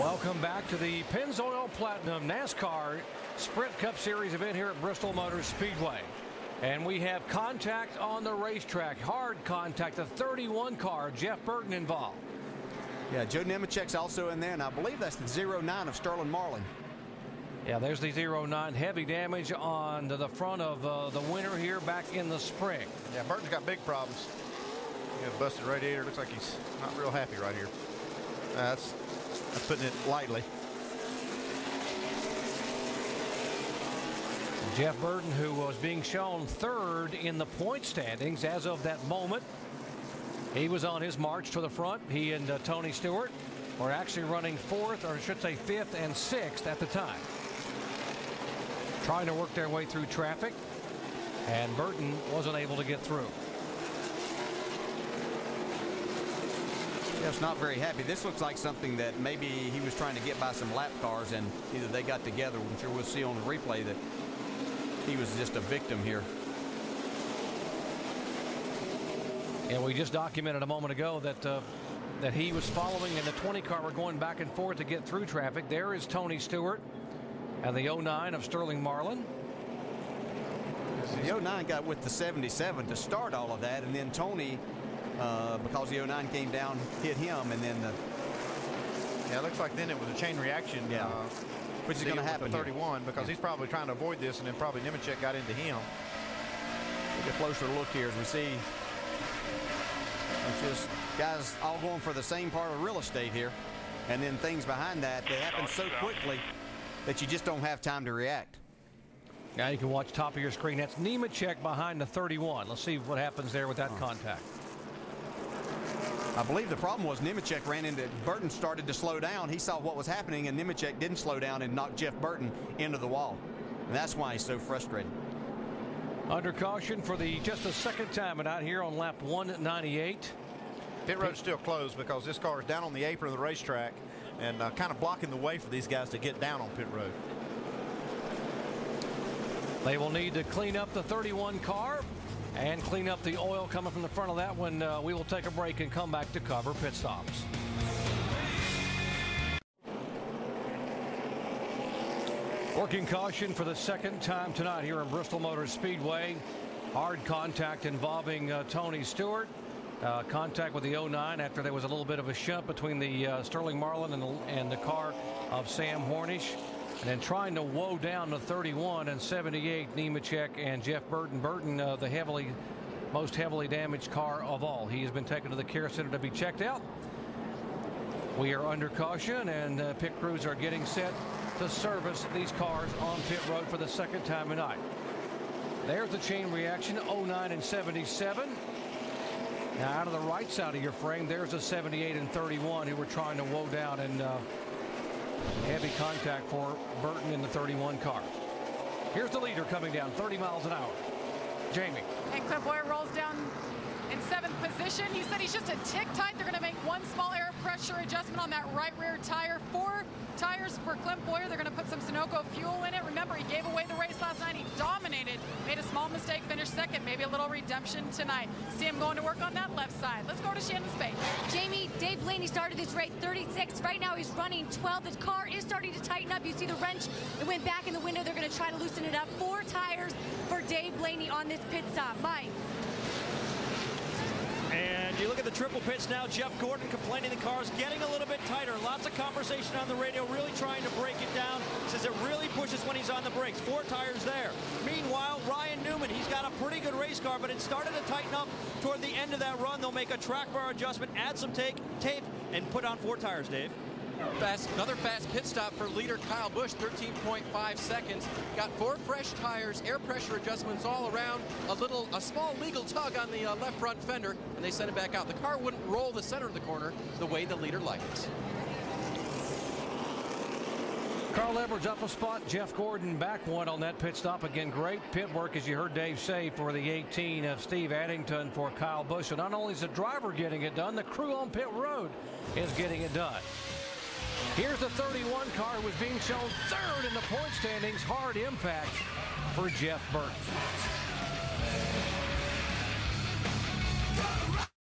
Welcome back to the Pennzoil Platinum NASCAR Sprint Cup Series event here at Bristol Motor Speedway. And we have contact on the racetrack, hard contact, the 31 car, Jeff Burton involved. Yeah, Joe Nemechek's also in there, and I believe that's the 09 of Sterling Marlin. Yeah, there's the 09, heavy damage on the front of the winner here back in the spring. Yeah, Burton's got big problems. He got a busted radiator. Looks like he's not real happy right here. That's putting it lightly. Jeff Burton, who was being shown third in the point standings as of that moment. He was on his march to the front. He and Tony Stewart were actually running fourth, or I should say fifth and sixth at the time. Trying to work their way through traffic, and Burton wasn't able to get through. Jeff's not very happy. This looks like something that maybe he was trying to get by some lap cars, and either they got together. I'm sure we'll see on the replay that he was just a victim here. And we just documented a moment ago that he was following, and the 20 car were going back and forth to get through traffic. There is Tony Stewart and the 09 of Sterling Marlin. The 09 got with the 77 to start all of that, and then Tony, because the 09 came down, hit him, and then yeah, it looks like then it was a chain reaction. Yeah, which is going to happen. 31 because he's probably trying to avoid this, and then probably Nemechek got into him. Take a closer look here as we see. It's just guys all going for the same part of real estate here, and then things behind that happen so quickly that you just don't have time to react. Now you can watch top of your screen. That's Nemechek behind the 31. Let's see what happens there with that contact. I believe the problem was Nemechek ran into Burton, started to slow down. He saw what was happening, and Nemechek didn't slow down and knocked Jeff Burton into the wall. And that's why he's so frustrated. Under caution for just the second time out here on lap 198. Pit road's still closed because this car is down on the apron of the racetrack and kind of blocking the way for these guys to get down on pit road. They will need to clean up the 31 car and clean up the oil coming from the front of that one. We will take a break and come back to cover pit stops. Working caution for the second time tonight here in Bristol Motor Speedway. Hard contact involving Tony Stewart. Contact with the 09 after there was a little bit of a shunt between the Sterling Marlin and the car of Sam Hornish. And then trying to woe down the 31 and 78, Nemechek and Jeff Burton. Burton, the most heavily damaged car of all. He has been taken to the care center to be checked out. We are under caution, and pit crews are getting set to service these cars on pit road for the second time tonight. There's the chain reaction, 09 and 77. Now out of the right side of your frame, there's a 78 and 31 who were trying to woe down, and heavy contact for Burton in the 31 car. Here's the leader coming down 30 miles an hour. Jamie. And Clint Boyer rolls down in 7th position. He said he's just a tick tight. They're going to make one small air pressure adjustment on that right rear tire. 4 tires for Clint Boyer. They're going to put some Sunoco fuel in it. Remember, he gave away the race last night. He dominated, made a small mistake, finished second. Maybe a little redemption tonight. See him going to work on that left side. Let's go to Shannon Spade. Jamie, Dave Blaney started this race 36. Right now he's running 12. The car is starting to tighten up. You see the wrench. It went back in the window. They're going to try to loosen it up. 4 tires for Dave Blaney on this pit stop. Mike. And you look at the triple pits now. Jeff Gordon complaining the car's getting a little bit tighter. Lots of conversation on the radio, really trying to break it down. Says it really pushes when he's on the brakes. 4 tires there. Meanwhile, Ryan Newman, he's got a pretty good race car, but it started to tighten up toward the end of that run. They'll make a track bar adjustment, add some tape, and put on 4 tires, Dave. Another fast pit stop for leader Kyle Busch, 13.5 seconds. Got 4 fresh tires, air pressure adjustments all around, a small legal tug on the left front fender, and they sent it back out. The car wouldn't roll the center of the corner the way the leader likes. Carl Edwards up a spot. Jeff Gordon back one on that pit stop. Again, great pit work, as you heard Dave say, for the 18 of Steve Addington for Kyle Busch. So not only is the driver getting it done, the crew on pit road is getting it done. Here's the 31 car who was being shown third in the point standings. Hard impact for Jeff Burton.